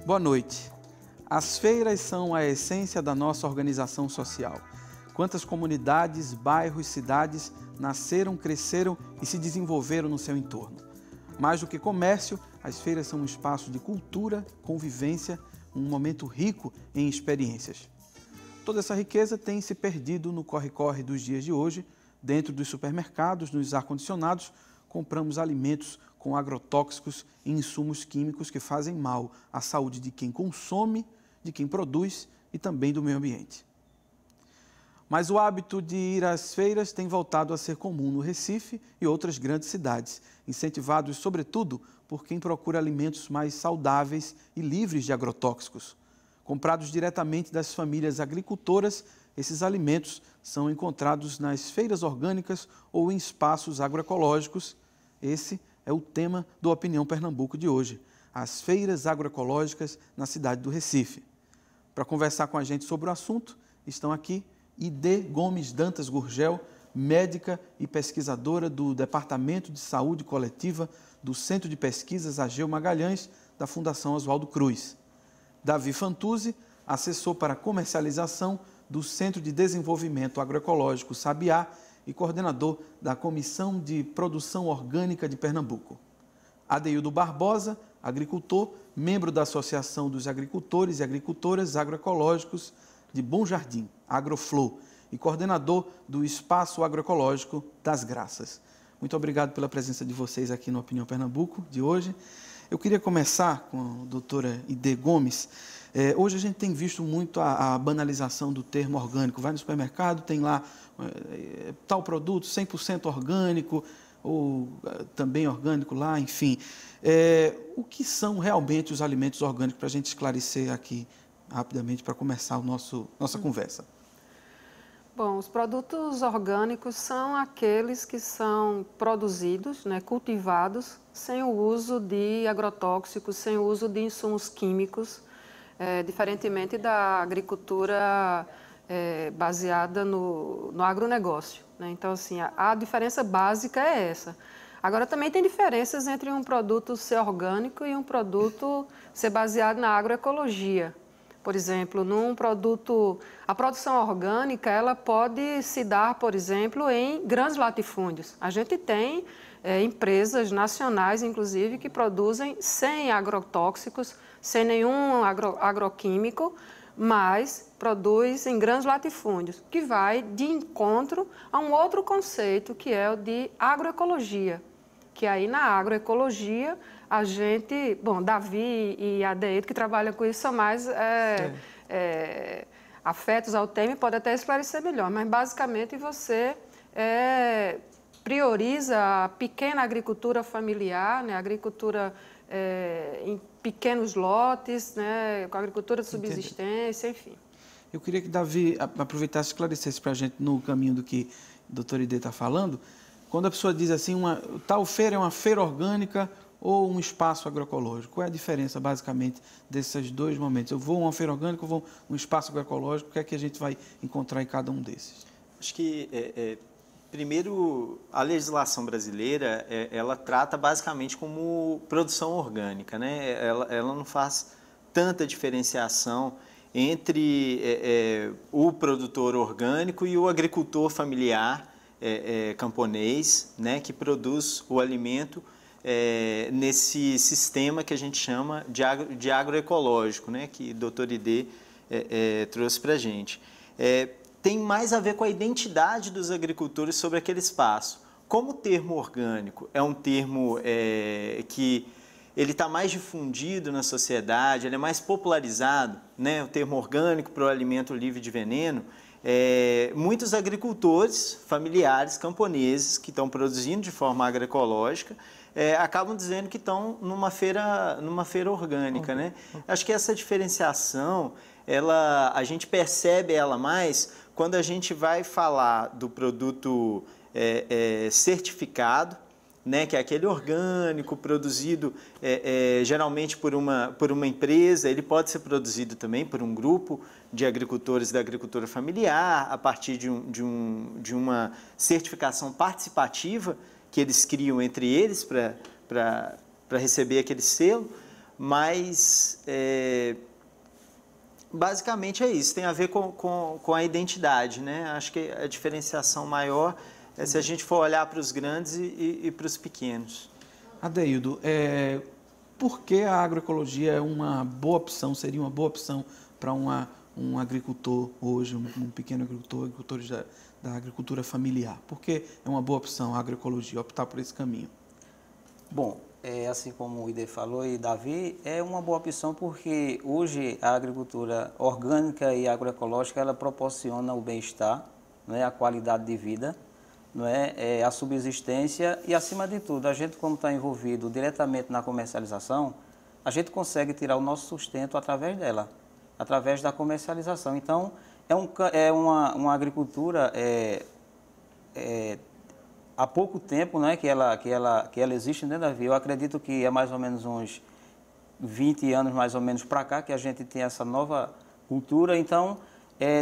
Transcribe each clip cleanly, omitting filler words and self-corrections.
Boa noite. As feiras são a essência da nossa organização social. Quantas comunidades, bairros, cidades nasceram, cresceram e se desenvolveram no seu entorno. Mais do que comércio, as feiras são um espaço de cultura, convivência, um momento rico em experiências. Toda essa riqueza tem se perdido no corre-corre dos dias de hoje. Dentro dos supermercados, nos ar-condicionados, compramos alimentos com agrotóxicos e insumos químicos que fazem mal à saúde de quem consome, de quem produz e também do meio ambiente. Mas o hábito de ir às feiras tem voltado a ser comum no Recife e outras grandes cidades, incentivados sobretudo por quem procura alimentos mais saudáveis e livres de agrotóxicos. Comprados diretamente das famílias agricultoras, esses alimentos são encontrados nas feiras orgânicas ou em espaços agroecológicos. Esse é o tema do Opinião Pernambuco de hoje, as feiras agroecológicas na cidade do Recife. Para conversar com a gente sobre o assunto, estão aqui Ide Gomes Dantas Gurgel, médica e pesquisadora do Departamento de Saúde Coletiva do Centro de Pesquisas Ageu Magalhães, da Fundação Oswaldo Cruz. Davi Fantuzzi, assessor para comercialização do Centro de Desenvolvimento Agroecológico Sabiá e coordenador da Comissão de Produção Orgânica de Pernambuco. Adeildo Barbosa, agricultor, membro da Associação dos Agricultores e Agricultoras Agroecológicos de Bom Jardim, Agroflow, e coordenador do Espaço Agroecológico das Graças. Muito obrigado pela presença de vocês aqui no Opinião Pernambuco de hoje. Eu queria começar com a doutora Ide Gomes. Hoje a gente tem visto muito a banalização do termo orgânico. Vai no supermercado, tem lá tal produto 100% orgânico, ou também orgânico lá, enfim. O que são realmente os alimentos orgânicos, para a gente esclarecer aqui rapidamente, para começar nossa conversa? Bom, os produtos orgânicos são aqueles que são produzidos, cultivados, sem o uso de agrotóxicos, sem o uso de insumos químicos, diferentemente da agricultura baseada no agronegócio. Então, assim, a diferença básica é essa. Agora, também tem diferenças entre um produto ser orgânico e um produto ser baseado na agroecologia. Por exemplo, a produção orgânica, ela pode se dar, por exemplo, em grandes latifúndios. A gente tem empresas nacionais, inclusive, que produzem sem agrotóxicos, sem nenhum agroquímico, mas produz em grandes latifúndios, que vai de encontro a um outro conceito, que é o de agroecologia. Que aí na agroecologia a gente, Davi e Adeildo, que trabalham com isso, são mais afetos ao tema e pode até esclarecer melhor, mas basicamente você prioriza a pequena agricultura familiar, a agricultura em pequenos lotes, com a agricultura de subsistência, enfim. Eu queria que Davi aproveitasse e esclarecesse para a gente no caminho do que o doutor Ide está falando. Quando a pessoa diz assim, tal feira é uma feira orgânica ou um espaço agroecológico, qual é a diferença, basicamente, desses dois momentos? Eu vou a uma feira orgânica, eu vou a um espaço agroecológico, o que é que a gente vai encontrar em cada um desses? Acho que, primeiro, a legislação brasileira, ela trata basicamente como produção orgânica, né? Ela não faz tanta diferenciação entre o produtor orgânico e o agricultor familiar, camponês, né, que produz o alimento nesse sistema que a gente chama de agroecológico, né, que o doutor Ide trouxe para a gente. Tem mais a ver com a identidade dos agricultores sobre aquele espaço. Como o termo orgânico é um termo que ele está mais difundido na sociedade, ele é mais popularizado, né, o termo orgânico para o alimento livre de veneno, muitos agricultores familiares, camponeses, que estão produzindo de forma agroecológica, acabam dizendo que estão numa feira orgânica, né? Acho que essa diferenciação, a gente percebe ela mais quando a gente vai falar do produto certificado, né, que é aquele orgânico produzido geralmente por uma empresa. Ele pode ser produzido também por um grupo de agricultores da agricultura familiar, a partir de uma certificação participativa que eles criam entre eles para receber aquele selo. mas basicamente é isso, tem a ver com a identidade, né? Acho que a diferenciação maior é se a gente for olhar para os grandes e para os pequenos. Adeildo, por que a agroecologia é uma boa opção, seria uma boa opção para um agricultor hoje, um pequeno agricultor, agricultores da agricultura familiar? Por que é uma boa opção a agroecologia, optar por esse caminho? Bom, assim como o Ide falou e Davi, é uma boa opção porque hoje a agricultura orgânica e agroecológica ela proporciona o bem-estar, né, a qualidade de vida, não é, a subsistência e, acima de tudo, a gente, como está envolvido diretamente na comercialização, a gente consegue tirar o nosso sustento através dela, através da comercialização. Então, é uma agricultura há pouco tempo, né, que ela existe, né, Davi? Eu acredito que é mais ou menos uns 20 anos, mais ou menos, para cá, que a gente tem essa nova cultura. Então,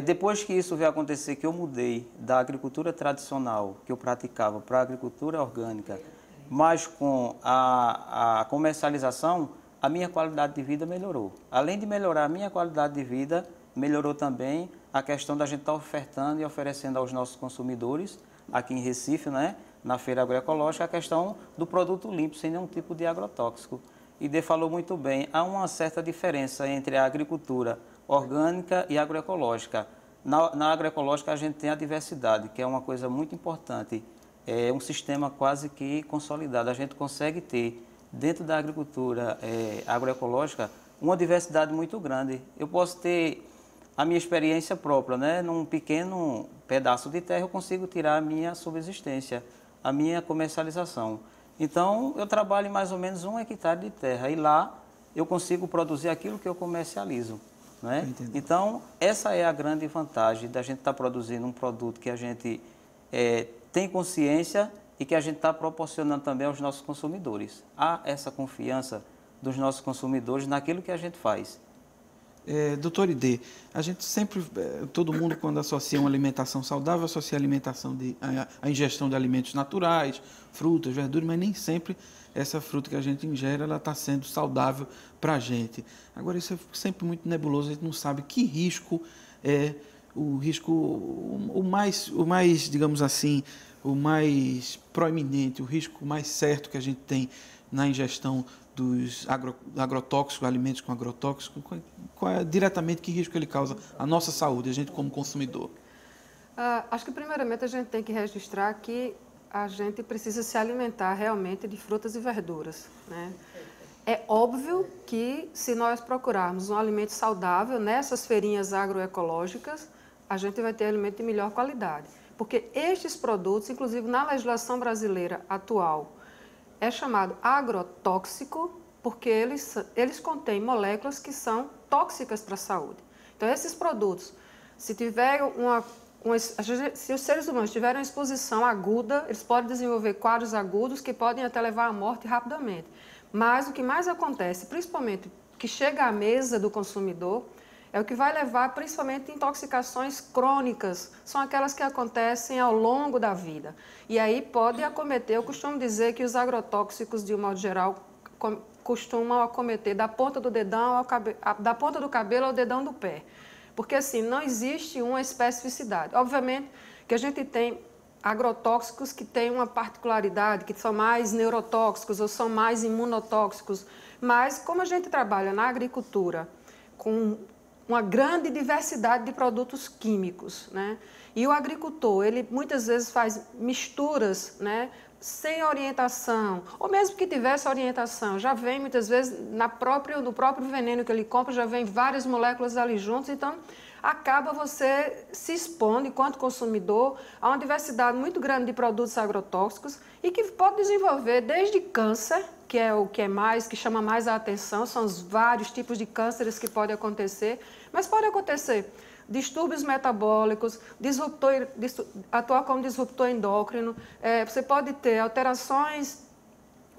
depois que isso veio acontecer, que eu mudei da agricultura tradicional, que eu praticava, para a agricultura orgânica, mas com a comercialização, a minha qualidade de vida melhorou. Além de melhorar a minha qualidade de vida, melhorou também a questão da gente estar ofertando e oferecendo aos nossos consumidores, aqui em Recife, né, na Feira Agroecológica, a questão do produto limpo, sem nenhum tipo de agrotóxico. E Ide falou muito bem, há uma certa diferença entre a agricultura orgânica e agroecológica. Na agroecológica a gente tem a diversidade, que é uma coisa muito importante, é um sistema quase que consolidado. A gente consegue ter, dentro da agricultura agroecológica, uma diversidade muito grande. Eu posso ter a minha experiência própria, né? Num pequeno pedaço de terra eu consigo tirar a minha subsistência, a minha comercialização. Então, eu trabalho em mais ou menos 1 hectare de terra e lá eu consigo produzir aquilo que eu comercializo, né? Então, essa é a grande vantagem da gente estar produzindo um produto que a gente tem consciência e que a gente está proporcionando também aos nossos consumidores. Há essa confiança dos nossos consumidores naquilo que a gente faz. Doutor Ide, a gente sempre, todo mundo quando associa uma alimentação saudável, associa a ingestão de alimentos naturais, frutas, verduras, mas nem sempre essa fruta que a gente ingere, ela está sendo saudável para a gente. Agora, isso é sempre muito nebuloso, a gente não sabe que risco é o risco, o mais, digamos assim, o mais proeminente, o risco mais certo que a gente tem na ingestão dos agrotóxicos, alimentos com agrotóxicos, diretamente que risco ele causa à nossa saúde, a gente como consumidor? Acho que primeiramente a gente tem que registrar que a gente precisa se alimentar realmente de frutas e verduras, né? É óbvio que se nós procurarmos um alimento saudável nessas feirinhas agroecológicas, a gente vai ter alimento de melhor qualidade. Porque estes produtos, inclusive na legislação brasileira atual, é chamado agrotóxico porque eles contêm moléculas que são tóxicas para a saúde. Então, esses produtos, se os seres humanos tiverem uma exposição aguda, eles podem desenvolver quadros agudos que podem até levar à morte rapidamente. Mas o que mais acontece, principalmente que chega à mesa do consumidor, é o que vai levar principalmente a intoxicações crônicas, são aquelas que acontecem ao longo da vida. E aí pode acometer, eu costumo dizer que os agrotóxicos, de um modo geral, costumam acometer da ponta do dedão da ponta do cabelo ao dedão do pé. Porque assim, não existe uma especificidade. Obviamente que a gente tem agrotóxicos que têm uma particularidade, que são mais neurotóxicos ou são mais imunotóxicos, mas como a gente trabalha na agricultura com uma grande diversidade de produtos químicos, né? E o agricultor, ele muitas vezes faz misturas, né, sem orientação, ou mesmo que tivesse orientação, já vem muitas vezes no próprio veneno que ele compra, já vem várias moléculas ali juntos, então acaba você se expondo, enquanto consumidor, a uma diversidade muito grande de produtos agrotóxicos e que pode desenvolver desde câncer, que é o que chama mais a atenção, são os vários tipos de cânceres que podem acontecer, mas pode acontecer distúrbios metabólicos, atuar como disruptor endócrino, você pode ter alterações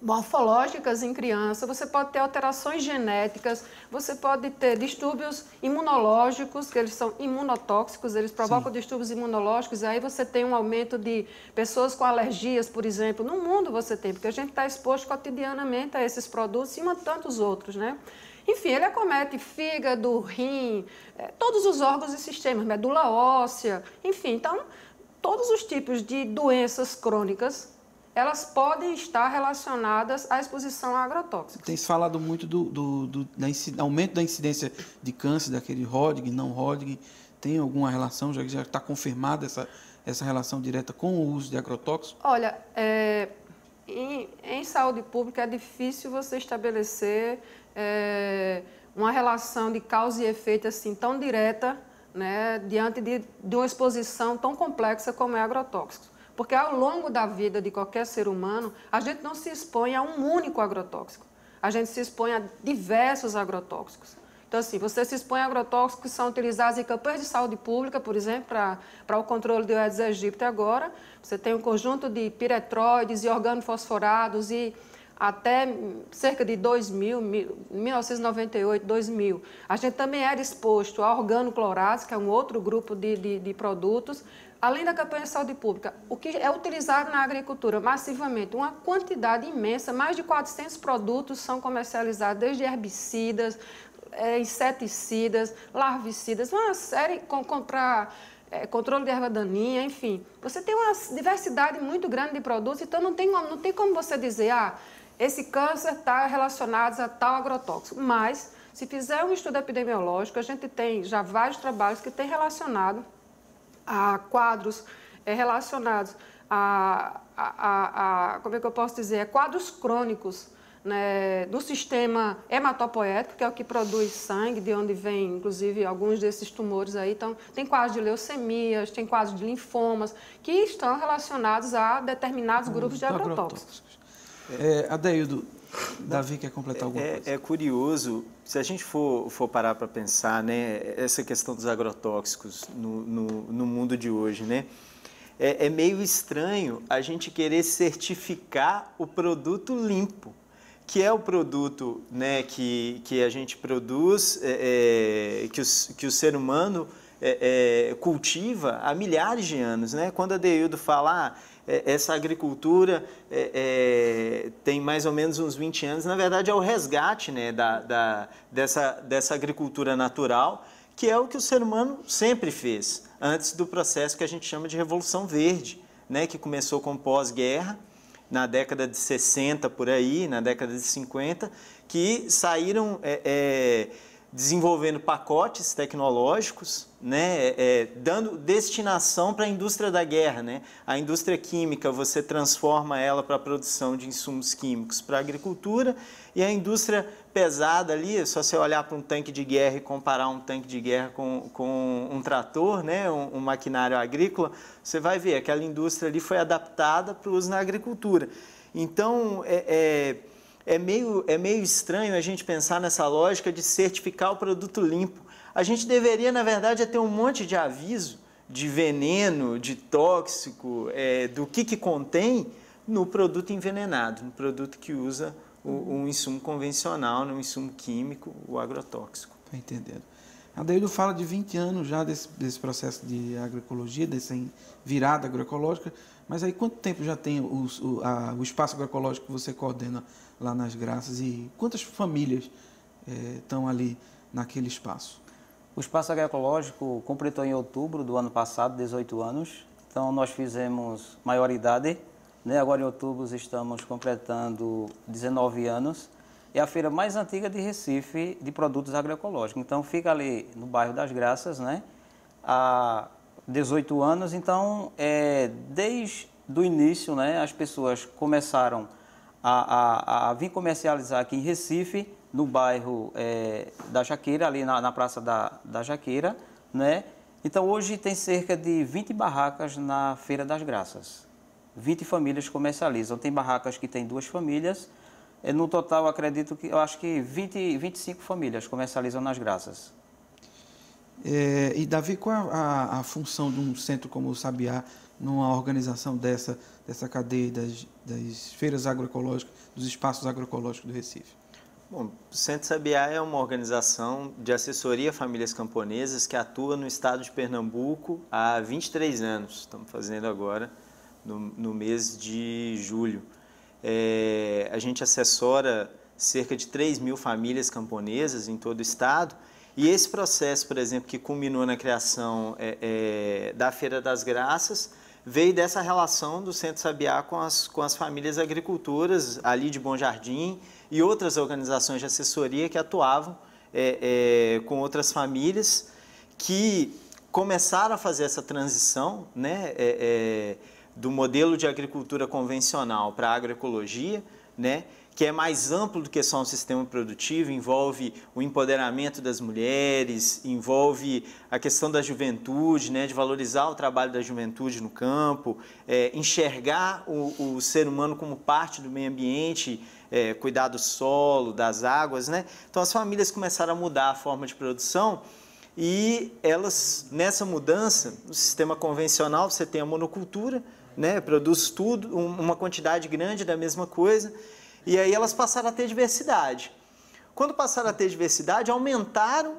morfológicas em criança, você pode ter alterações genéticas, você pode ter distúrbios imunológicos, que eles são imunotóxicos, eles provocam distúrbios imunológicos, e aí você tem um aumento de pessoas com alergias, por exemplo. No mundo você tem, porque a gente está exposto cotidianamente a esses produtos e a tantos outros, né? Enfim, ele acomete fígado, rim, todos os órgãos e sistemas, medula óssea, enfim. Então, todos os tipos de doenças crônicas, elas podem estar relacionadas à exposição a agrotóxicos. Tem se falado muito do aumento da incidência de câncer, daquele Hodgkin, não Hodgkin. Tem alguma relação, já está confirmada essa relação direta com o uso de agrotóxicos? Olha, em saúde pública é difícil você estabelecer uma relação de causa e efeito assim tão direta, né, diante de uma exposição tão complexa como é agrotóxico. Porque ao longo da vida de qualquer ser humano, a gente não se expõe a um único agrotóxico. A gente se expõe a diversos agrotóxicos. Então, assim, você se expõe a agrotóxicos que são utilizados em campanhas de saúde pública, por exemplo, para o controle do Aedes aegypti agora. Você tem um conjunto de piretróides e organofosforados e até cerca de 1998, 2000. A gente também era exposto a organoclorados, que é um outro grupo de produtos. Além da campanha de saúde pública, o que é utilizado na agricultura massivamente, uma quantidade imensa, mais de 400 produtos são comercializados, desde herbicidas, inseticidas, larvicidas, uma série contra controle de erva daninha, enfim. Você tem uma diversidade muito grande de produtos, então não tem como você dizer, esse câncer está relacionado a tal agrotóxico. Mas, se fizer um estudo epidemiológico, a gente tem já vários trabalhos que têm relacionado a quadros relacionados como é que eu posso dizer, quadros crônicos, né, do sistema hematopoético, que é o que produz sangue, de onde vem, inclusive, alguns desses tumores aí. Então, tem quadros de leucemias, tem quadros de linfomas, que estão relacionados a determinados grupos de agrotóxicos. Adeildo, Davi quer completar alguma coisa? É curioso, se a gente for parar para pensar, né, essa questão dos agrotóxicos no mundo de hoje, né, é meio estranho a gente querer certificar o produto limpo, que é o produto, né, que a gente produz, que o ser humano cultiva há milhares de anos, né? Quando a Adeildo fala, essa agricultura tem mais ou menos uns 20 anos, na verdade é o resgate, né, dessa agricultura natural, que é o que o ser humano sempre fez, antes do processo que a gente chama de Revolução Verde, né, que começou com pós-guerra, na década de 60 por aí, na década de 50, que saíram desenvolvendo pacotes tecnológicos, né, dando destinação para a indústria da guerra, né? A indústria química, você transforma ela para a produção de insumos químicos para a agricultura, e a indústria pesada ali, é só você olhar para um tanque de guerra e comparar um tanque de guerra com um trator, né, um maquinário agrícola, você vai ver, aquela indústria ali foi adaptada para o uso na agricultura. Então, é meio estranho a gente pensar nessa lógica de certificar o produto limpo. A gente deveria, na verdade, ter um monte de aviso de veneno, de tóxico, do que contém no produto envenenado, no produto que usa um insumo convencional, um insumo químico, o agrotóxico. Estou entendendo. A Adeildo fala de 20 anos já desse processo de agroecologia, dessa virada agroecológica, mas aí quanto tempo já tem o espaço agroecológico que você coordena lá nas Graças e quantas famílias estão ali naquele espaço? O espaço agroecológico completou em outubro do ano passado 18 anos, então nós fizemos maioridade, né? Agora em outubro estamos completando 19 anos. É a feira mais antiga de Recife de produtos agroecológicos. Então fica ali no bairro das Graças, né? Há 18 anos. Então, desde o início, né, as pessoas começaram a vir comercializar aqui em Recife, no bairro da Jaqueira, ali na Praça da Jaqueira, né? Então hoje tem cerca de 20 barracas na Feira das Graças. 20 famílias comercializam. Tem barracas que tem 2 famílias. No total, eu acho que 25 famílias comercializam nas Graças. E, Davi, qual é a função de um centro como o Sabiá numa organização dessa cadeia das feiras agroecológicas, dos espaços agroecológicos do Recife? Bom, o Centro Sabiá é uma organização de assessoria a famílias camponesas que atua no estado de Pernambuco há 23 anos. Estamos fazendo agora no mês de julho. A gente assessora cerca de 3.000 famílias camponesas em todo o estado. E esse processo, por exemplo, que culminou na criação da Feira das Graças, veio dessa relação do Centro Sabiá com as famílias agricultoras ali de Bom Jardim e outras organizações de assessoria que atuavam com outras famílias que começaram a fazer essa transição, né, do modelo de agricultura convencional para a agroecologia, né, que é mais amplo do que só um sistema produtivo, envolve o empoderamento das mulheres, envolve a questão da juventude, né, de valorizar o trabalho da juventude no campo, enxergar o ser humano como parte do meio ambiente, cuidar do solo, das águas, né? Então as famílias começaram a mudar a forma de produção e elas, nessa mudança, no sistema convencional você tem a monocultura, né, produz tudo, uma quantidade grande da mesma coisa, e aí elas passaram a ter diversidade. Quando passaram a ter diversidade, aumentaram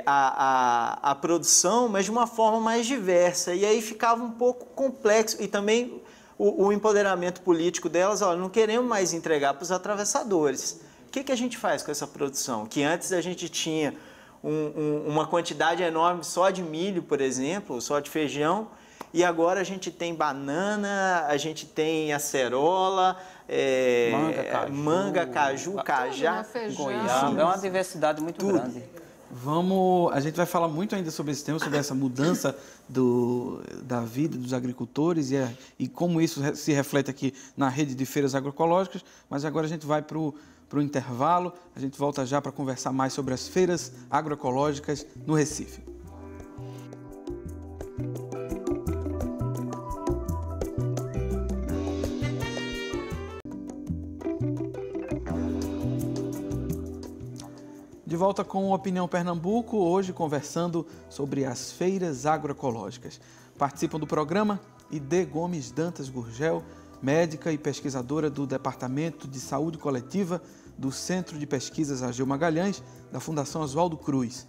a produção, mas de uma forma mais diversa. E aí ficava um pouco complexo. E também o empoderamento político delas, olha, não queremos mais entregar para os atravessadores. O que a gente faz com essa produção? Que antes a gente tinha uma quantidade enorme só de milho, por exemplo, só de feijão, e agora a gente tem banana, a gente tem acerola, manga, caju, cajá, goiaba. É uma diversidade muito grande. A gente vai falar muito ainda sobre esse tema, sobre essa mudança da vida dos agricultores e como isso se reflete aqui na rede de feiras agroecológicas, mas agora a gente vai para o intervalo, a gente volta já para conversar mais sobre as feiras agroecológicas no Recife. De volta com Opinião Pernambuco, hoje conversando sobre as feiras agroecológicas. Participam do programa Ide Gomes Dantas Gurgel, médica e pesquisadora do Departamento de Saúde Coletiva do Centro de Pesquisas Ageu Magalhães, da Fundação Oswaldo Cruz.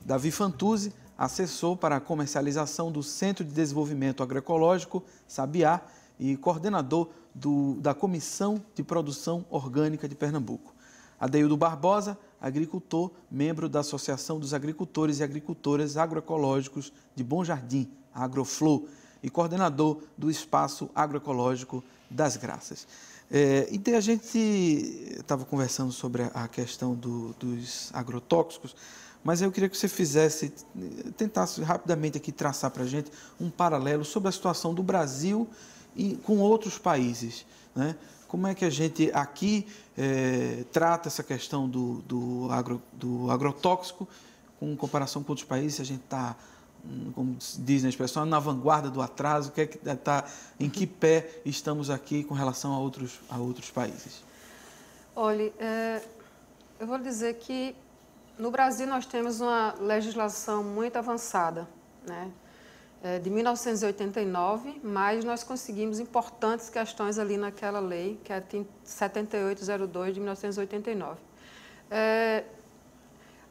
Davi Fantuzzi, assessor para a comercialização do Centro de Desenvolvimento Agroecológico, Sabiá, e coordenador da Comissão de Produção Orgânica de Pernambuco. Adeildo Barbosa, agricultor, membro da Associação dos Agricultores e Agricultoras Agroecológicos de Bom Jardim, Agroflow, e coordenador do Espaço Agroecológico das Graças. Então, a gente estava conversando sobre a questão dos agrotóxicos, mas eu queria que você tentasse rapidamente aqui traçar para a gente um paralelo sobre a situação do Brasil e com outros países, né? Como é que a gente aqui trata essa questão do agrotóxico em comparação com outros países? A gente está, como diz na expressão, na vanguarda do atraso. Em que pé estamos aqui com relação a outros países? Olha, eu vou dizer que no Brasil nós temos uma legislação muito avançada, né? De 1989, mas nós conseguimos importantes questões ali naquela lei, que é a 7802 de 1989.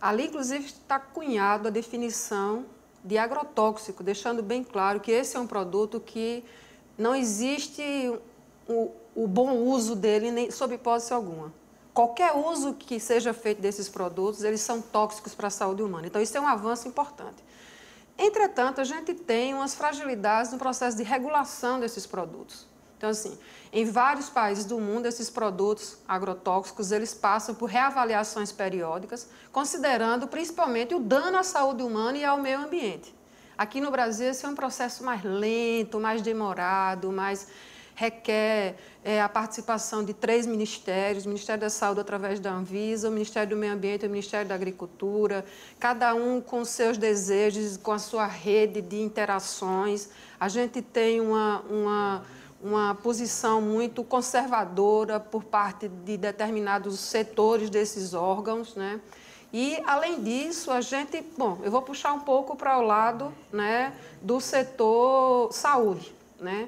Ali, inclusive, está cunhado a definição de agrotóxico, deixando bem claro que esse é um produto que não existe o bom uso dele, nem sob hipótese alguma. Qualquer uso que seja feito desses produtos, eles são tóxicos para a saúde humana. Então, isso é um avanço importante. Entretanto, a gente tem umas fragilidades no processo de regulação desses produtos. Então, assim, em vários países do mundo, esses produtos agrotóxicos, eles passam por reavaliações periódicas, considerando principalmente o dano à saúde humana e ao meio ambiente. Aqui no Brasil, esse é um processo mais lento, mais demorado, requer a participação de 3 ministérios, o Ministério da Saúde através da Anvisa, o Ministério do Meio Ambiente e o Ministério da Agricultura, cada um com seus desejos, com a sua rede de interações. A gente tem uma posição muito conservadora por parte de determinados setores desses órgãos, né? E, além disso, a gente... Bom, eu vou puxar um pouco para o lado, né, do setor saúde, né?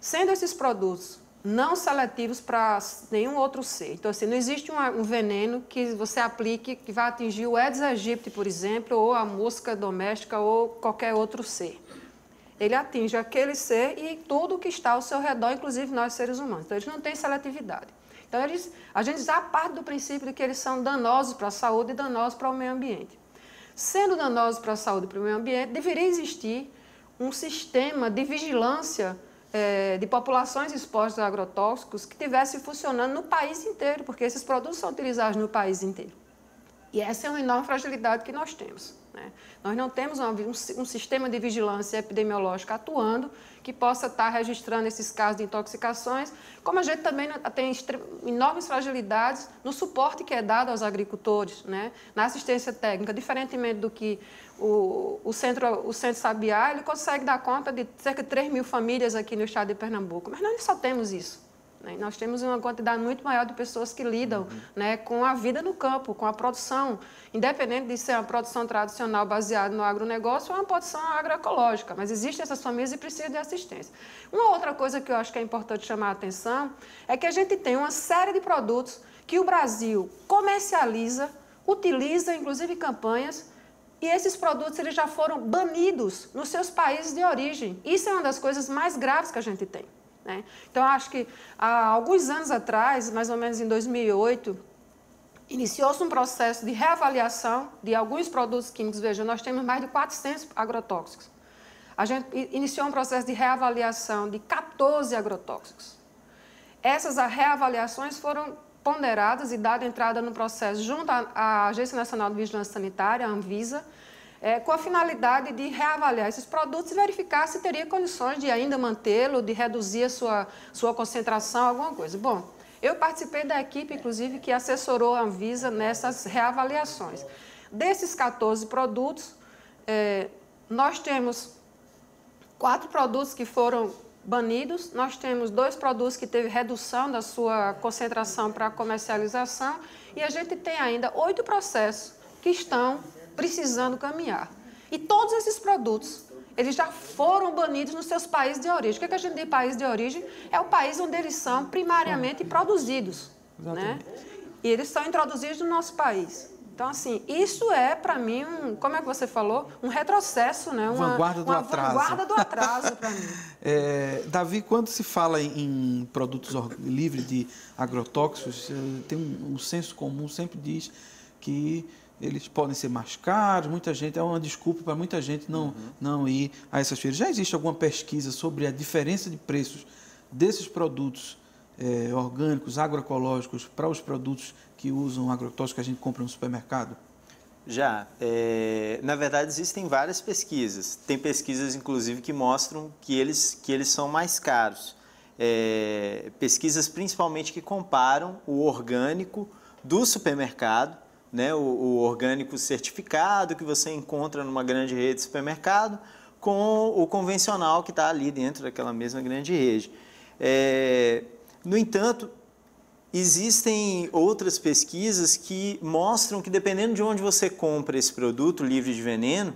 Sendo esses produtos não seletivos para nenhum outro ser. Então, assim, não existe um veneno que você aplique que vai atingir o Aedes aegypti, por exemplo, ou a mosca doméstica ou qualquer outro ser. Ele atinge aquele ser e tudo que está ao seu redor, inclusive nós seres humanos. Então, eles não têm seletividade. Então, a gente já parte do princípio de que eles são danosos para a saúde e danosos para o meio ambiente. Sendo danosos para a saúde e para o meio ambiente, deveria existir um sistema de vigilância de populações expostas a agrotóxicos que estivesse funcionando no país inteiro, porque esses produtos são utilizados no país inteiro. E essa é uma enorme fragilidade que nós temos, né? Nós não temos um sistema de vigilância epidemiológica atuando que possa estar registrando esses casos de intoxicações, como a gente também tem enormes fragilidades no suporte que é dado aos agricultores, né? Na assistência técnica, diferentemente do que o Centro Sabiá, ele consegue dar conta de cerca de 3.000 famílias aqui no estado de Pernambuco, mas nós só temos isso. Nós temos uma quantidade muito maior de pessoas que lidam, né, com a vida no campo, com a produção, independente de ser uma produção tradicional baseada no agronegócio ou uma produção agroecológica, mas existem essas famílias e precisam de assistência. Uma outra coisa que eu acho que é importante chamar a atenção é que a gente tem uma série de produtos que o Brasil comercializa, utiliza, inclusive campanhas, e esses produtos eles já foram banidos nos seus países de origem. Isso é uma das coisas mais graves que a gente tem. Então, acho que há alguns anos atrás, mais ou menos em 2008, iniciou-se um processo de reavaliação de alguns produtos químicos. Veja, nós temos mais de 400 agrotóxicos. A gente iniciou um processo de reavaliação de 14 agrotóxicos. Essas reavaliações foram ponderadas e dada entrada no processo junto à Agência Nacional de Vigilância Sanitária, a Anvisa, com a finalidade de reavaliar esses produtos e verificar se teria condições de ainda mantê-lo, de reduzir a sua concentração, alguma coisa. Bom, eu participei da equipe, inclusive, que assessorou a Anvisa nessas reavaliações. Desses 14 produtos, nós temos 4 produtos que foram banidos, nós temos 2 produtos que teve redução da sua concentração para comercialização e a gente tem ainda 8 processos que estão precisando caminhar. E todos esses produtos, eles já foram banidos nos seus países de origem. O que a gente diz de país de origem? É o país onde eles são primariamente produzidos, né? E eles são introduzidos no nosso país. Então, assim, isso é, para mim, como é que você falou? Um retrocesso, né? Vanguarda do atraso. Vanguarda do atraso, para mim. Davi, quando se fala em produtos livres de agrotóxicos, tem um senso comum, sempre diz que eles podem ser mais caros, muita gente, é uma desculpa para muita gente não ir a essas feiras. Já existe alguma pesquisa sobre a diferença de preços desses produtos orgânicos, agroecológicos, para os produtos que usam agrotóxicos que a gente compra no supermercado? Já. Na verdade, existem várias pesquisas. Tem pesquisas, inclusive, que mostram que eles são mais caros. Pesquisas, principalmente, que comparam o orgânico do supermercado, né, o orgânico certificado que você encontra numa grande rede de supermercado com o convencional que está ali dentro daquela mesma grande rede. No entanto, existem outras pesquisas que mostram que dependendo de onde você compra esse produto livre de veneno,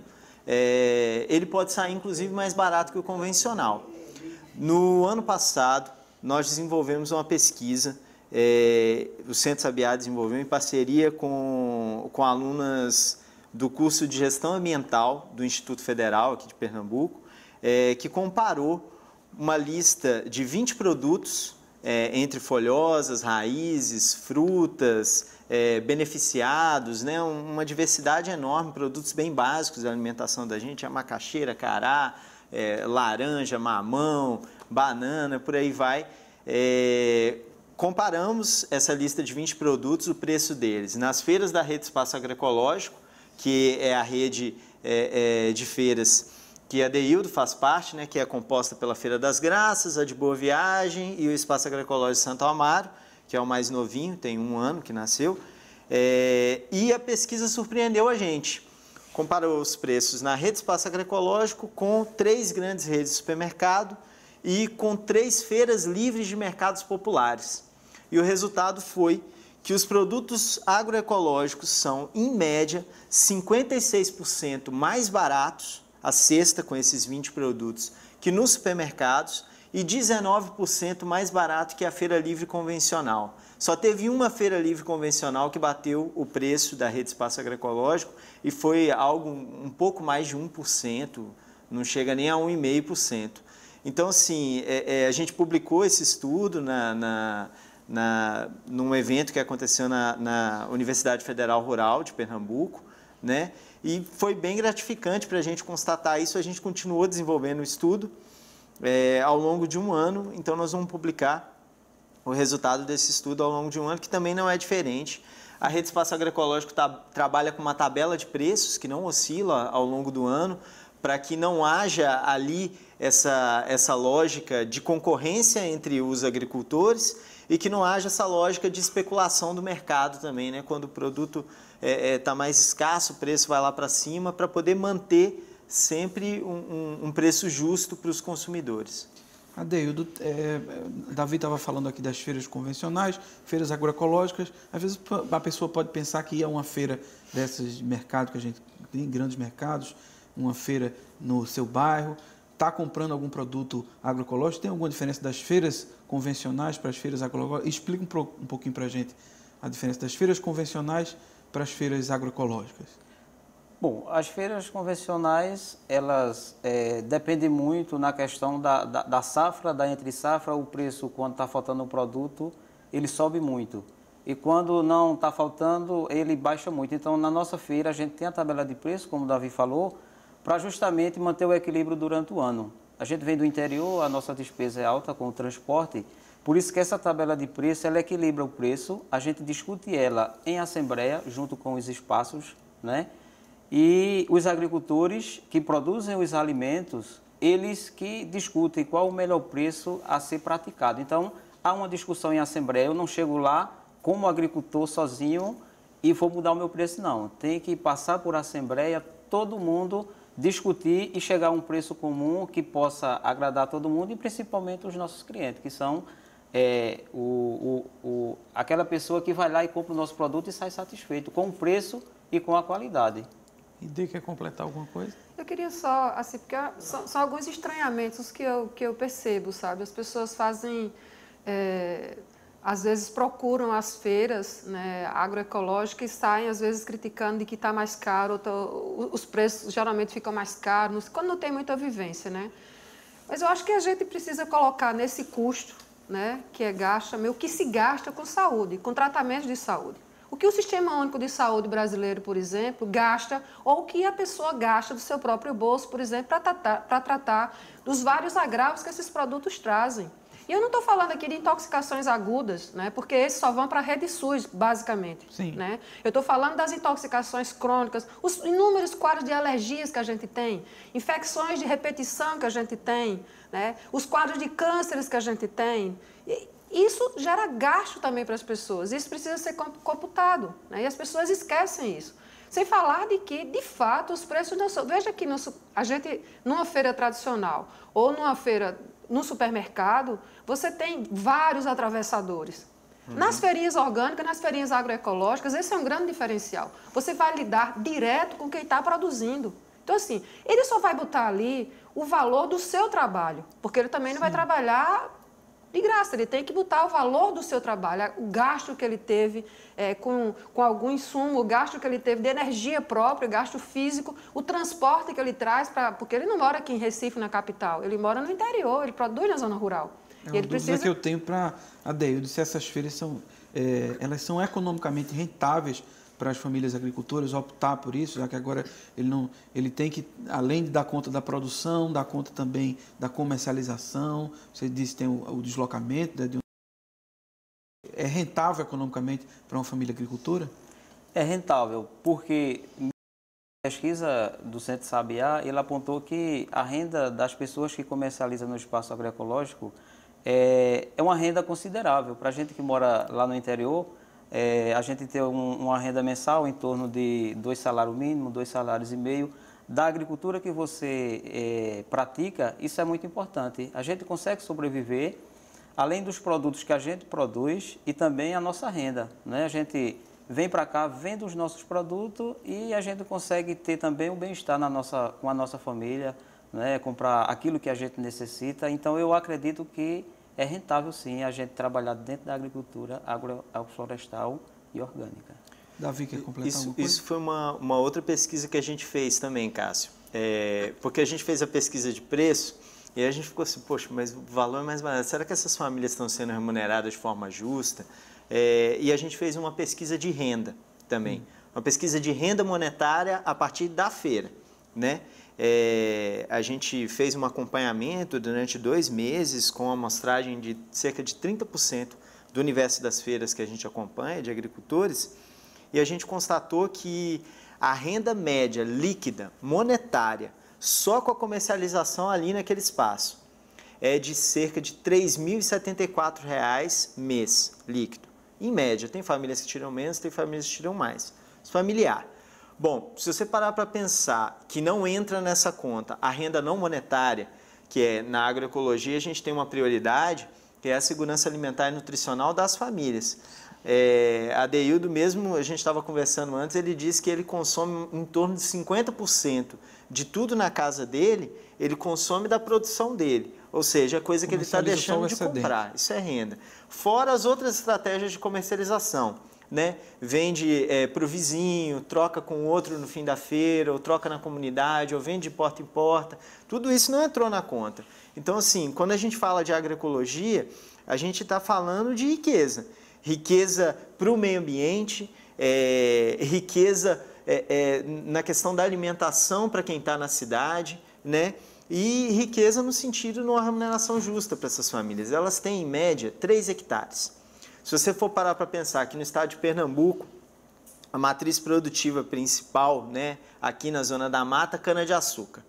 ele pode sair inclusive mais barato que o convencional. No ano passado, nós desenvolvemos uma pesquisa, o Centro Sabiá desenvolveu em parceria com alunas do curso de Gestão Ambiental do Instituto Federal aqui de Pernambuco, que comparou uma lista de 20 produtos, entre folhosas, raízes, frutas, beneficiados, né? Uma diversidade enorme, produtos bem básicos da alimentação da gente, a macaxeira, cará, laranja, mamão, banana, por aí vai. Comparamos essa lista de 20 produtos, o preço deles, nas feiras da Rede Espaço Agroecológico, que é a rede de feiras que a Deildo faz parte, né, que é composta pela Feira das Graças, a de Boa Viagem e o Espaço Agroecológico de Santo Amaro, que é o mais novinho, tem 1 ano que nasceu. E a pesquisa surpreendeu a gente. Comparou os preços na Rede Espaço Agroecológico com 3 grandes redes de supermercado e com 3 feiras livres de mercados populares. E o resultado foi que os produtos agroecológicos são, em média, 56% mais baratos, a cesta com esses 20 produtos, que nos supermercados, e 19% mais barato que a feira livre convencional. Só teve uma feira livre convencional que bateu o preço da Rede Espaço Agroecológico e foi algo um pouco mais de 1%, não chega nem a 1,5%. Então, assim, a gente publicou esse estudo num evento que aconteceu na Universidade Federal Rural de Pernambuco, né? E foi bem gratificante para a gente constatar isso. A gente continuou desenvolvendo o estudo ao longo de um ano, então nós vamos publicar o resultado desse estudo ao longo de um ano, que também não é diferente. A Rede Espaço Agroecológico trabalha com uma tabela de preços que não oscila ao longo do ano, para que não haja ali essa lógica de concorrência entre os agricultores e que não haja essa lógica de especulação do mercado também, né? Quando o produto está mais escasso, o preço vai lá para cima, para poder manter sempre um preço justo para os consumidores. Adeildo, Davi estava falando aqui das feiras convencionais, feiras agroecológicas. Às vezes a pessoa pode pensar que é uma feira dessas de mercado, que a gente tem grandes mercados, uma feira no seu bairro, está comprando algum produto agroecológico. Tem alguma diferença das feiras convencionais para as feiras agroecológicas? Explica um pouquinho para a gente a diferença das feiras convencionais para as feiras agroecológicas. Bom, as feiras convencionais, elas dependem muito na questão da safra, da entre-safra. O preço, quando está faltando um produto, ele sobe muito. E quando não está faltando, ele baixa muito. Então, na nossa feira, a gente tem a tabela de preço, como o Davi falou, para justamente manter o equilíbrio durante o ano. A gente vem do interior, a nossa despesa é alta com o transporte, por isso que essa tabela de preço, ela equilibra o preço, a gente discute ela em assembleia, junto com os espaços, né? E os agricultores que produzem os alimentos, eles que discutem qual o melhor preço a ser praticado. Então, há uma discussão em assembleia, eu não chego lá como agricultor sozinho e vou mudar o meu preço, não. Tem que passar por assembleia, todo mundo discutir e chegar a um preço comum que possa agradar todo mundo e principalmente os nossos clientes, que são aquela pessoa que vai lá e compra o nosso produto e sai satisfeito com o preço e com a qualidade. E Dê, quer completar alguma coisa? Eu queria só, assim, porque são alguns estranhamentos que eu percebo, sabe? As pessoas fazem, às vezes procuram as feiras, né, agroecológicas e saem, às vezes, criticando de que está mais caro, os preços geralmente ficam mais caros, quando não tem muita vivência, né? Mas eu acho que a gente precisa colocar nesse custo, né, que é gasto, o que se gasta com saúde, com tratamento de saúde. O que o Sistema Único de Saúde brasileiro, por exemplo, gasta, ou o que a pessoa gasta do seu próprio bolso, por exemplo, para tratar dos vários agravos que esses produtos trazem. E eu não estou falando aqui de intoxicações agudas, né, porque esses só vão para a rede SUS, basicamente. Sim. Né? Eu estou falando das intoxicações crônicas, os inúmeros quadros de alergias que a gente tem, infecções de repetição que a gente tem, né, os quadros de cânceres que a gente tem. Isso gera gasto também para as pessoas, isso precisa ser computado, né? E as pessoas esquecem isso. Sem falar de que, de fato, os preços não são... Veja que a gente, numa feira tradicional ou numa feira no supermercado, você tem vários atravessadores. Nas feirinhas orgânicas, nas feirinhas agroecológicas, esse é um grande diferencial. Você vai lidar direto com quem está produzindo. Então, assim, ele só vai botar ali o valor do seu trabalho, porque ele também não vai trabalhar de graça, ele tem que botar o valor do seu trabalho, o gasto que ele teve com algum insumo, o gasto que ele teve de energia própria, o gasto físico, o transporte que ele traz, porque ele não mora aqui em Recife, na capital, ele mora no interior, ele produz na zona rural. É uma dúvida que eu tenho para a Deildo, se essas feiras elas são economicamente rentáveis para as famílias agricultoras optar por isso, já que agora ele tem que, além de dar conta da produção, dar conta também da comercialização. Você disse que tem o deslocamento, né, é rentável economicamente para uma família agricultora? É rentável, porque a pesquisa do Centro Sabiá, ele apontou que a renda das pessoas que comercializam no espaço agroecológico é uma renda considerável. Para a gente que mora lá no interior, a gente tem uma renda mensal em torno de 2 salários mínimos, 2,5 salários. Da agricultura que você pratica, isso é muito importante. A gente consegue sobreviver além dos produtos que a gente produz e também a nossa renda, né? A gente vem para cá, vende os nossos produtos e a gente consegue ter também o bem-estar com a nossa família, né? Comprar aquilo que a gente necessita. Então, eu acredito que é rentável, sim, a gente trabalhar dentro da agricultura agroflorestal e orgânica. Davi, quer completar alguma coisa? Isso foi uma outra pesquisa que a gente fez também, Cássio. Porque a gente fez a pesquisa de preço e a gente ficou assim, poxa, mas o valor é mais barato. Será que essas famílias estão sendo remuneradas de forma justa? E a gente fez uma pesquisa de renda também. Uma pesquisa de renda monetária a partir da feira, né? A gente fez um acompanhamento durante 2 meses com uma amostragem de cerca de 30% do universo das feiras que a gente acompanha, de agricultores, e a gente constatou que a renda média líquida, monetária, só com a comercialização ali naquele espaço, é de cerca de R$ 3.074 mês líquido. Em média, tem famílias que tiram menos, tem famílias que tiram mais. Familiar. Bom, se você parar para pensar que não entra nessa conta a renda não monetária, que é na agroecologia a gente tem uma prioridade, que é a segurança alimentar e nutricional das famílias. A Deildo mesmo, a gente estava conversando antes, ele disse que ele consome em torno de 50% de tudo na casa dele, ele consome da produção dele. Ou seja, a coisa que ele está deixando de comprar. Isso é renda. Fora as outras estratégias de comercialização, né? Vende para o vizinho, troca com outro no fim da feira, ou troca na comunidade, ou vende de porta em porta. Tudo isso não entrou na conta. Então, assim, quando a gente fala de agroecologia, a gente está falando de riqueza. Riqueza para o meio ambiente, riqueza na questão da alimentação para quem está na cidade, né? E riqueza no sentido de uma remuneração justa para essas famílias. Elas têm, em média, 3 hectares. Se você for parar para pensar que no estado de Pernambuco, a matriz produtiva principal, né, aqui na zona da mata, cana-de-açúcar.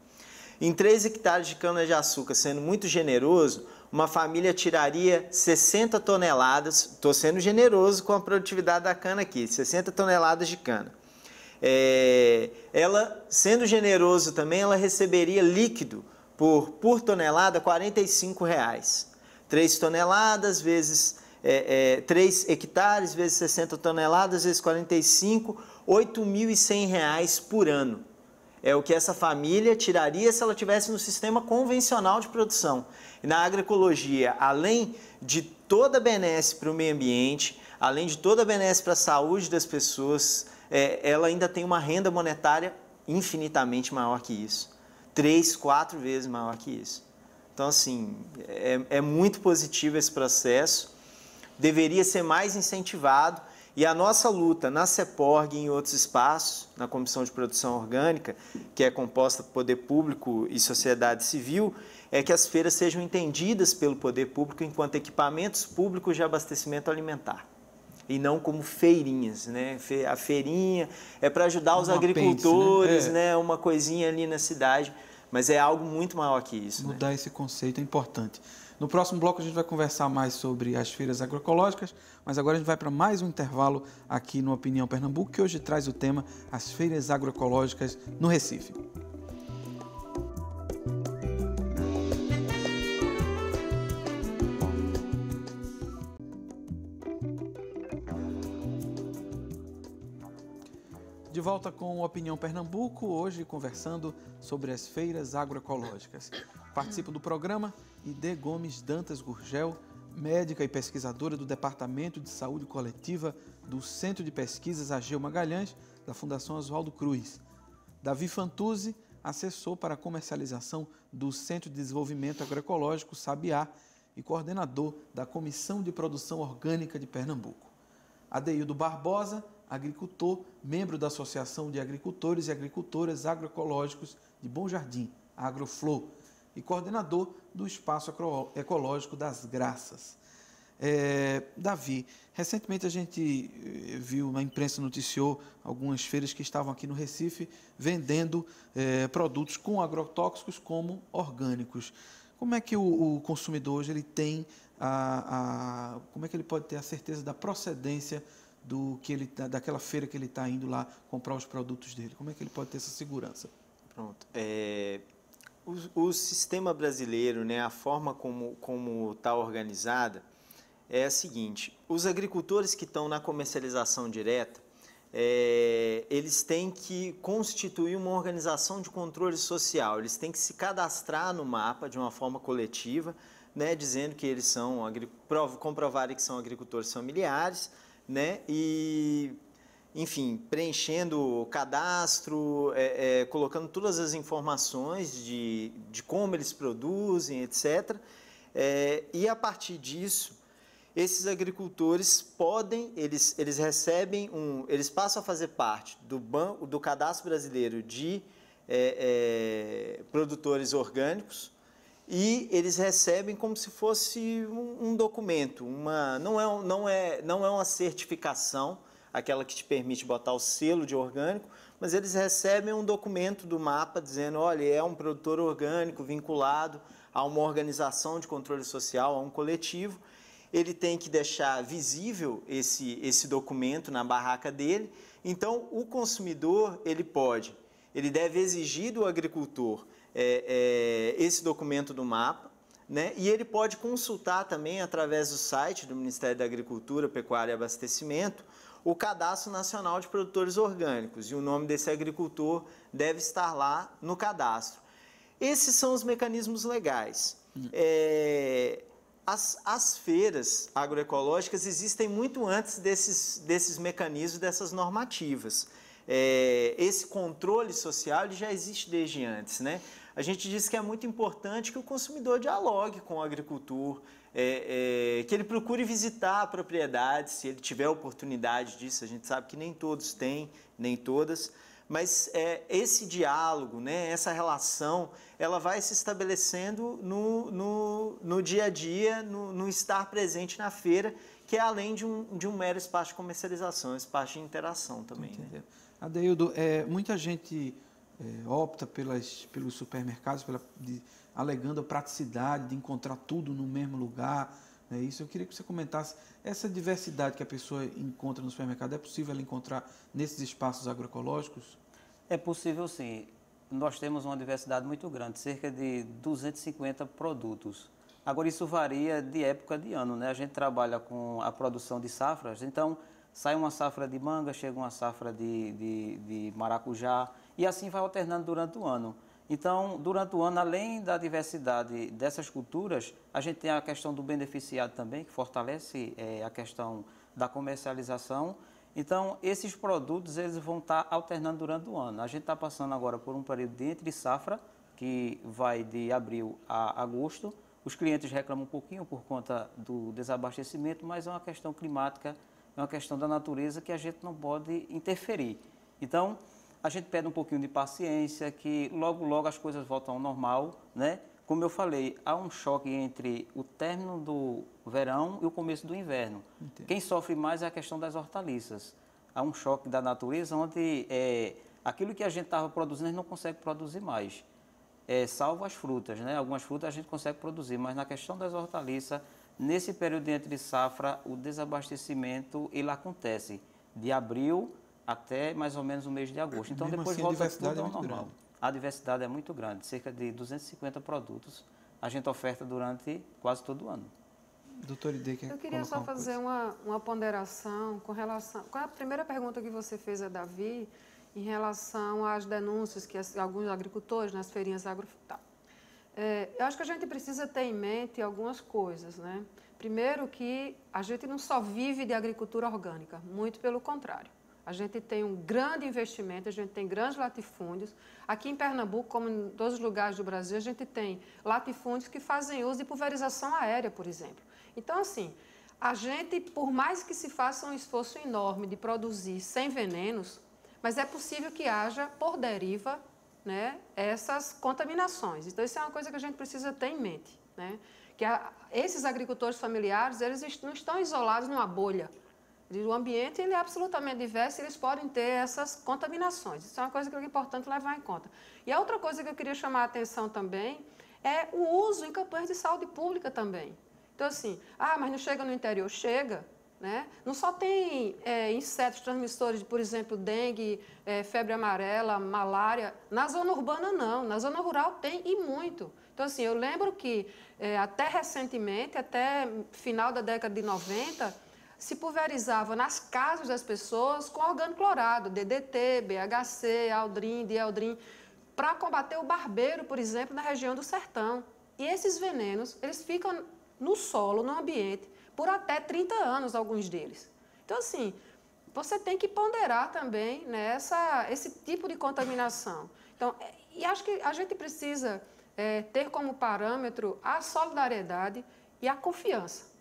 Em 3 hectares de cana-de-açúcar, sendo muito generoso, uma família tiraria 60 toneladas, estou sendo generoso com a produtividade da cana aqui, 60 toneladas de cana. Ela, sendo generoso também, ela receberia líquido por tonelada R$ 45. 3 toneladas vezes 3 hectares vezes 60 toneladas vezes 45, R$ 8.100 por ano. É o que essa família tiraria se ela tivesse no sistema convencional de produção. E na agroecologia, além de toda a benesse para o meio ambiente, além de toda a benesse para a saúde das pessoas, ela ainda tem uma renda monetária infinitamente maior que isso. 3, 4 vezes maior que isso. Então, assim, é muito positivo esse processo, deveria ser mais incentivado. E a nossa luta na CEPORG e em outros espaços, na Comissão de Produção Orgânica, que é composta por poder público e sociedade civil, é que as feiras sejam entendidas pelo poder público enquanto equipamentos públicos de abastecimento alimentar. E não como feirinhas, né? A feirinha é para ajudar os agricultores, apêndice, né? Uma coisinha ali na cidade, mas é algo muito maior que isso. Mudar esse conceito é importante. No próximo bloco a gente vai conversar mais sobre as feiras agroecológicas, mas agora a gente vai para mais um intervalo aqui no Opinião Pernambuco, que hoje traz o tema As Feiras Agroecológicas no Recife. De volta com o Opinião Pernambuco, hoje conversando sobre as feiras agroecológicas. Participa do programa Ide Gomes Dantas Gurgel, médica e pesquisadora do Departamento de Saúde Coletiva do Centro de Pesquisas Ageu Magalhães, da Fundação Oswaldo Cruz. Davi Fantuzzi, assessor para a comercialização do Centro de Desenvolvimento Agroecológico Sabiá e coordenador da Comissão de Produção Orgânica de Pernambuco. Adeildo Barbosa, agricultor, membro da Associação de Agricultores e Agricultoras Agroecológicos de Bom Jardim, Agroflor, e coordenador do Espaço Ecológico das Graças. Davi, recentemente a gente viu, na imprensa noticiou algumas feiras que estavam aqui no Recife vendendo produtos com agrotóxicos como orgânicos. Como é que o consumidor hoje ele tem como é que ele pode ter a certeza da procedência daquela feira que ele está indo lá comprar os produtos dele? Como é que ele pode ter essa segurança? Pronto. o sistema brasileiro, né, a forma como está organizada, é a seguinte: os agricultores que estão na comercialização direta, eles têm que constituir uma organização de controle social, eles têm que se cadastrar no mapa de uma forma coletiva, né, dizendo que eles são, comprovarem que são agricultores familiares, né, e, enfim, preenchendo o cadastro, colocando todas as informações de como eles produzem, etc. E a partir disso, esses agricultores eles recebem eles passam a fazer parte do Cadastro Brasileiro de Produtores Orgânicos, e eles recebem como se fosse um documento, não é uma certificação, aquela que te permite botar o selo de orgânico, mas eles recebem um documento do mapa dizendo, olha, é um produtor orgânico vinculado a uma organização de controle social, a um coletivo. Ele tem que deixar visível esse documento na barraca dele. Então, o consumidor, ele deve exigir do agricultor esse documento do mapa, né? E ele pode consultar também, através do site do Ministério da Agricultura, Pecuária e Abastecimento, o Cadastro Nacional de Produtores Orgânicos, e o nome desse agricultor deve estar lá no cadastro. Esses são os mecanismos legais. As feiras agroecológicas existem muito antes desses mecanismos, dessas normativas. Esse controle social ele já existe desde antes, né? A gente diz que é muito importante que o consumidor dialogue com o agricultor, que ele procure visitar a propriedade, se ele tiver oportunidade disso. A gente sabe que nem todos têm, nem todas, mas esse diálogo, né, essa relação, ela vai se estabelecendo no dia a dia, no estar presente na feira, que é além de um mero espaço de comercialização, um espaço de interação também. Né? Adeildo, muita gente opta pelos supermercados, alegando a praticidade de encontrar tudo no mesmo lugar. Isso eu queria que você comentasse. Essa diversidade que a pessoa encontra no supermercado, é possível ela encontrar nesses espaços agroecológicos? É possível, sim. Nós temos uma diversidade muito grande, cerca de 250 produtos. Agora, isso varia de época de ano, né? A gente trabalha com a produção de safras, então sai uma safra de manga, chega uma safra de maracujá, e assim vai alternando durante o ano. Então, durante o ano, além da diversidade dessas culturas, a gente tem a questão do beneficiado também, que fortalece a questão da comercialização. Então, esses produtos eles vão estar alternando durante o ano. A gente está passando agora por um período de entre safra, que vai de abril a agosto. Os clientes reclamam um pouquinho por conta do desabastecimento, mas é uma questão climática, é uma questão da natureza que a gente não pode interferir. Então, a gente pede um pouquinho de paciência, que logo as coisas voltam ao normal, né? Como eu falei, há um choque entre o término do verão e o começo do inverno. Entendi. Quem sofre mais é a questão das hortaliças. Há um choque da natureza onde aquilo que a gente estava produzindo, a gente não consegue produzir mais. Salvo as frutas, né? Algumas frutas a gente consegue produzir, mas na questão das hortaliças, nesse período entre safra, o desabastecimento ele acontece de abril até mais ou menos o mês de agosto. Então, depois assim, volta tudo ao normal. A diversidade é muito grande, cerca de 250 produtos a gente oferta durante quase todo o ano. Doutor Idê, quer Eu queria só fazer uma ponderação com relação... Com a primeira pergunta que você fez a Davi, em relação às denúncias que alguns agricultores nas feirinhas eu acho que a gente precisa ter em mente algumas coisas, né? Primeiro que a gente não só vive de agricultura orgânica, muito pelo contrário. A gente tem um grande investimento, a gente tem grandes latifúndios. Aqui em Pernambuco, como em todos os lugares do Brasil, a gente tem latifúndios que fazem uso de pulverização aérea, por exemplo. Então, assim, a gente, por mais que se faça um esforço enorme de produzir sem venenos, mas é possível que haja, por deriva, né, essas contaminações. Então, isso é uma coisa que a gente precisa ter em mente, né? Que esses agricultores familiares, eles não estão isolados numa bolha. O ambiente ele é absolutamente diverso e eles podem ter essas contaminações. Isso é uma coisa que é importante levar em conta. E a outra coisa que eu queria chamar a atenção também é o uso em campanhas de saúde pública também. Então, assim, mas não chega no interior? Chega. né? Não só tem insetos transmissores de, por exemplo, dengue, febre amarela, malária. Na zona urbana, não. Na zona rural tem e muito. Então, assim, eu lembro que até recentemente, até final da década de 90, se pulverizava nas casas das pessoas com orgânico clorado, DDT, BHC, Aldrin, Dieldrin, para combater o barbeiro, por exemplo, na região do sertão. E esses venenos, eles ficam no solo, no ambiente, por até 30 anos, alguns deles. Então, assim, você tem que ponderar também, né, esse tipo de contaminação. Então, e acho que a gente precisa ter como parâmetro a solidariedade e a confiança.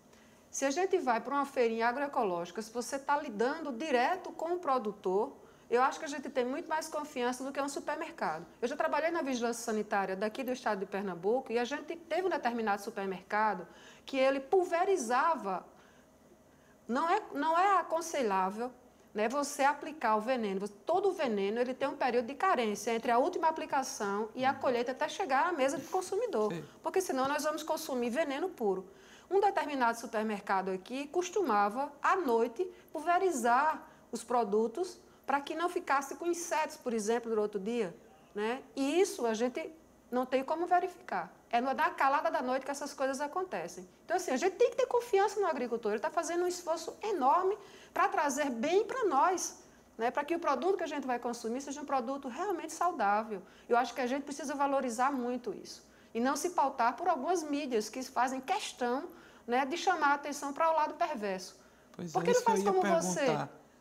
Se a gente vai para uma feirinha agroecológica, se você está lidando direto com o produtor, eu acho que a gente tem muito mais confiança do que um supermercado. Eu já trabalhei na vigilância sanitária daqui do estado de Pernambuco e a gente teve um determinado supermercado que ele pulverizava. Não é aconselhável, né, você aplicar o veneno. Todo veneno ele tem um período de carência entre a última aplicação e a colheita até chegar à mesa do consumidor. Sim. Porque senão nós vamos consumir veneno puro. Um determinado supermercado aqui costumava, à noite, pulverizar os produtos para que não ficasse com insetos, por exemplo, no outro dia, né? E isso a gente não tem como verificar. É na calada da noite que essas coisas acontecem. Então, assim, a gente tem que ter confiança no agricultor. Ele está fazendo um esforço enorme para trazer bem para nós, né? Para que o produto que a gente vai consumir seja um produto realmente saudável. Eu acho que a gente precisa valorizar muito isso. E não se pautar por algumas mídias que fazem questão, né, de chamar a atenção para o lado perverso. Porque não faz como você.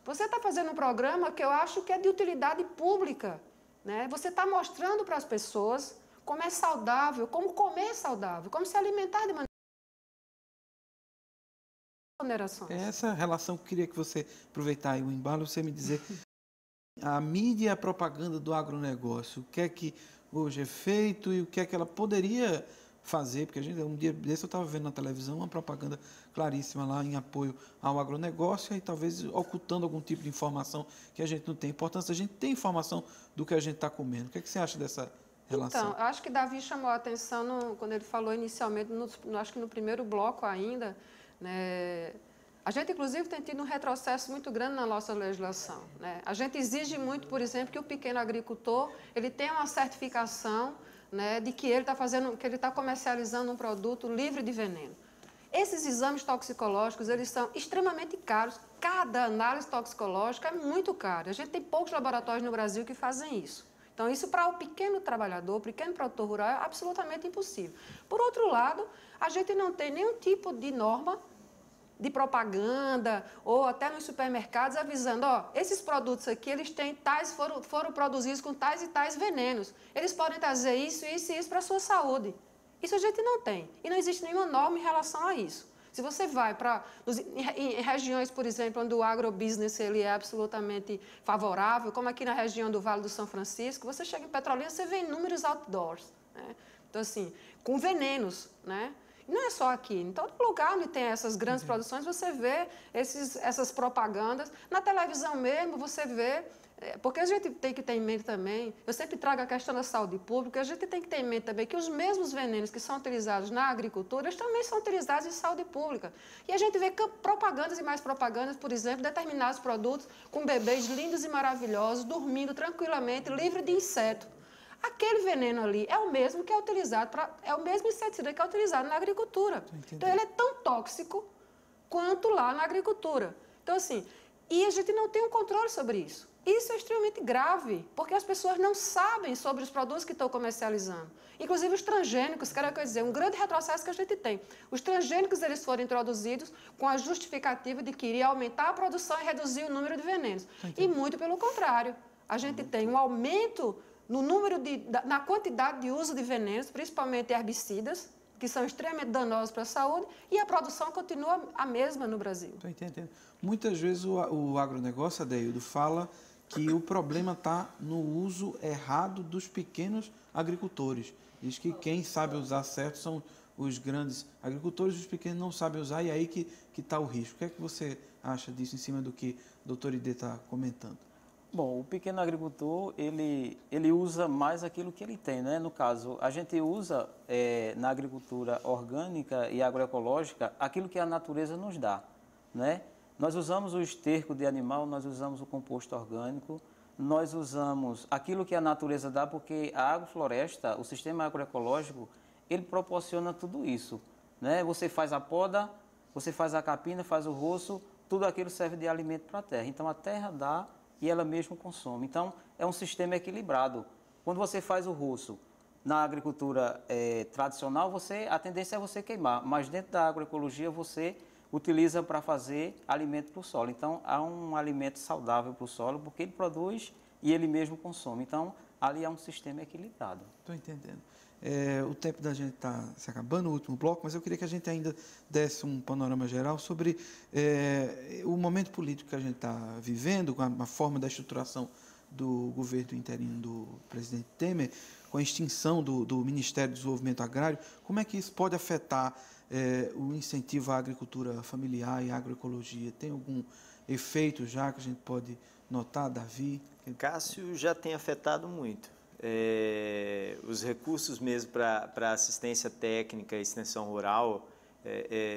Você está fazendo um programa que eu acho que é de utilidade pública, né? Você está mostrando para as pessoas como é saudável, como comer saudável, como se alimentar de maneira. Essa relação que eu queria que você aproveitar aí o embalo, você me dizer a mídia e a propaganda do agronegócio, o que é que hoje é feito e o que é que ela poderia fazer, porque um dia desse eu estava vendo na televisão uma propaganda claríssima lá em apoio ao agronegócio e talvez ocultando algum tipo de informação que a gente não tem. A importância da gente ter informação do que a gente está comendo. O que é que você acha dessa relação? Então, eu acho que Davi chamou a atenção quando ele falou inicialmente, acho que no primeiro bloco ainda, né? A gente, inclusive, tem tido um retrocesso muito grande na nossa legislação, né? A gente exige muito, por exemplo, que o pequeno agricultor ele tenha uma certificação, né, de que ele está comercializando um produto livre de veneno. Esses exames toxicológicos, eles são extremamente caros. Cada análise toxicológica é muito cara. A gente tem poucos laboratórios no Brasil que fazem isso. Então, isso para o pequeno trabalhador, o pequeno produtor rural, é absolutamente impossível. Por outro lado, a gente não tem nenhum tipo de norma de propaganda ou até nos supermercados avisando, ó, esses produtos aqui, eles têm foram produzidos com tais e tais venenos. Eles podem trazer isso, isso e isso para a sua saúde. Isso a gente não tem. E não existe nenhuma norma em relação a isso. Se você vai em regiões, por exemplo, onde o agrobusiness ele é absolutamente favorável, como aqui na região do Vale do São Francisco, você chega em Petrolina, você vê inúmeros outdoors, né? Então, assim, com venenos, né? Não é só aqui, em todo lugar onde tem essas grandes produções, você vê essas propagandas. Na televisão mesmo, você vê, porque a gente tem que ter em mente também, eu sempre trago a questão da saúde pública, a gente tem que ter em mente também que os mesmos venenos que são utilizados na agricultura, eles também são utilizados em saúde pública. E a gente vê propagandas e mais propagandas, por exemplo, de determinados produtos com bebês lindos e maravilhosos, dormindo tranquilamente, livre de inseto. Aquele veneno ali é o mesmo que é utilizado é o mesmo inseticida que é utilizado na agricultura. Então ele é tão tóxico quanto lá na agricultura. Então assim, e a gente não tem um controle sobre isso. Isso é extremamente grave, porque as pessoas não sabem sobre os produtos que estão comercializando. Inclusive os transgênicos, quero dizer, um grande retrocesso que a gente tem. Os transgênicos eles foram introduzidos com a justificativa de que iria aumentar a produção e reduzir o número de venenos. E muito pelo contrário. A gente tem um aumento na quantidade de uso de venenos, principalmente herbicidas, que são extremamente danosos para a saúde, e a produção continua a mesma no Brasil. Estou entendendo. Muitas vezes o agronegócio, Adeildo, fala que o problema está no uso errado dos pequenos agricultores. Diz que quem sabe usar certo são os grandes agricultores, os pequenos não sabem usar, e é aí que está o risco. O que é que você acha disso em cima do que o doutor Idê está comentando? Bom, o pequeno agricultor, ele usa mais aquilo que ele tem, né? No caso, a gente usa na agricultura orgânica e agroecológica aquilo que a natureza nos dá, né? Nós usamos o esterco de animal, nós usamos o composto orgânico, nós usamos aquilo que a natureza dá, porque a agrofloresta, o sistema agroecológico, ele proporciona tudo isso, né? Você faz a poda, você faz a capina, faz o roço, tudo aquilo serve de alimento para a terra. Então a terra dá e ela mesma consome. Então é um sistema equilibrado. Quando você faz o roço na agricultura tradicional, a tendência é você queimar, mas dentro da agroecologia você utiliza para fazer alimento para o solo. Então há um alimento saudável para o solo porque ele produz e ele mesmo consome. Então ali há um sistema equilibrado. Estou entendendo. O tempo da gente está se acabando, o último bloco, mas eu queria que a gente ainda desse um panorama geral sobre o momento político que a gente está vivendo, com a forma da estruturação do governo interino do presidente Temer, com a extinção do Ministério do Desenvolvimento Agrário. Como é que isso pode afetar o incentivo à agricultura familiar e à agroecologia? Tem algum efeito já que a gente pode notar, Davi? Cássio, já tem afetado muito. Os recursos mesmo para assistência técnica e extensão rural,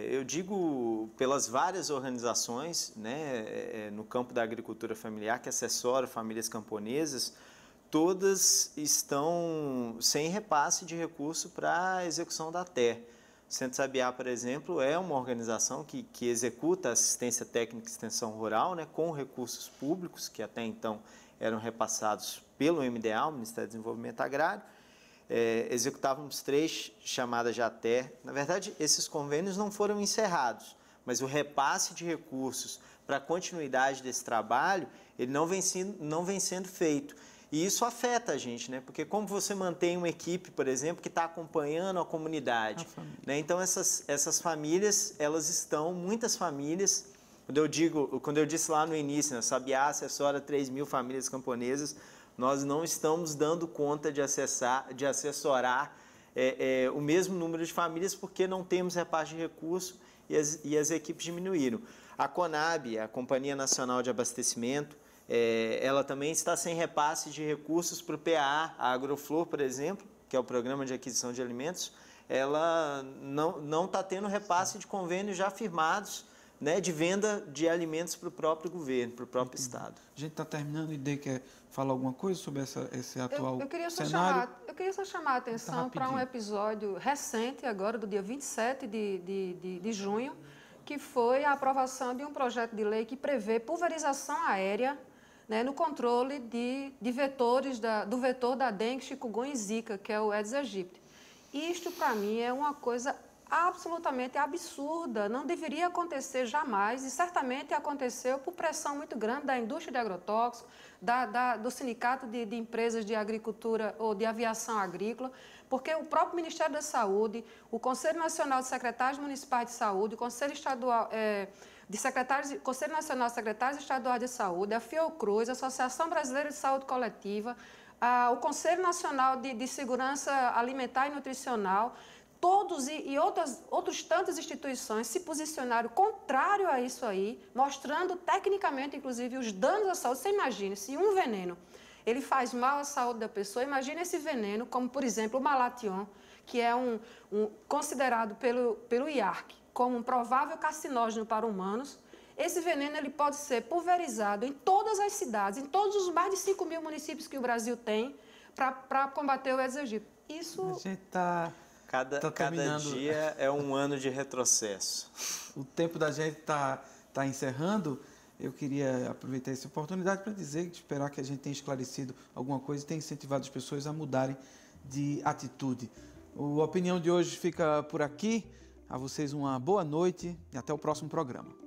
eu digo pelas várias organizações, né, no campo da agricultura familiar que assessoram famílias camponesas, todas estão sem repasse de recurso para a execução da TER. O Centro Sabiá, por exemplo, é uma organização que executa assistência técnica e extensão rural, né, com recursos públicos que até então eram repassados pelo MDA, o Ministério do Desenvolvimento Agrário. Executávamos 3 chamadas de ATER. Na verdade, esses convênios não foram encerrados, mas o repasse de recursos para a continuidade desse trabalho, ele não vem sendo feito. E isso afeta a gente, né? Porque como você mantém uma equipe, por exemplo, que está acompanhando a comunidade, né? Então essas famílias, muitas famílias, quando eu disse lá no início, né, Sabiá assessora 3.000 famílias camponesas, nós não estamos dando conta de assessorar o mesmo número de famílias porque não temos repasse de recurso e as equipes diminuíram. A CONAB, a Companhia Nacional de Abastecimento, ela também está sem repasse de recursos para o PAA. A Agroflor, por exemplo, que é o Programa de Aquisição de Alimentos, ela não está tendo repasse de convênios já firmados, né, de venda de alimentos para o próprio governo, para o próprio Estado. A gente está terminando e Ide quer falar alguma coisa sobre esse atual eu queria cenário? Eu queria só chamar a atenção para um episódio recente, agora do dia 27 de junho, que foi a aprovação de um projeto de lei que prevê pulverização aérea, né, no controle de vetores do vetor da dengue, chikungunya e zika, que é o Aedes aegypti. Isto, para mim, é uma coisa absolutamente absurda, não deveria acontecer jamais e certamente aconteceu por pressão muito grande da indústria de agrotóxicos, do sindicato de empresas de agricultura ou de aviação agrícola, porque o próprio Ministério da Saúde, o Conselho Nacional de Secretários Municipais de Saúde, o Conselho Nacional de Secretários Estaduais de Saúde, a Fiocruz, a Associação Brasileira de Saúde Coletiva, o Conselho Nacional de Segurança Alimentar e Nutricional, todos e outras tantas instituições se posicionaram contrário a isso aí, mostrando tecnicamente, inclusive, os danos à saúde. Você imagina, se um veneno ele faz mal à saúde da pessoa, imagina esse veneno, como, por exemplo, o Malathion, que é considerado pelo IARC como um provável carcinógeno para humanos. Esse veneno ele pode ser pulverizado em todas as cidades, em todos os mais de 5.000 municípios que o Brasil tem, para combater o Aedes aegypti. Isso... A gente está... Cada dia é um ano de retrocesso. O tempo da gente está encerrando. Eu queria aproveitar essa oportunidade para dizer, esperar que a gente tenha esclarecido alguma coisa e tenha incentivado as pessoas a mudarem de atitude. A opinião de hoje fica por aqui. A vocês uma boa noite e até o próximo programa.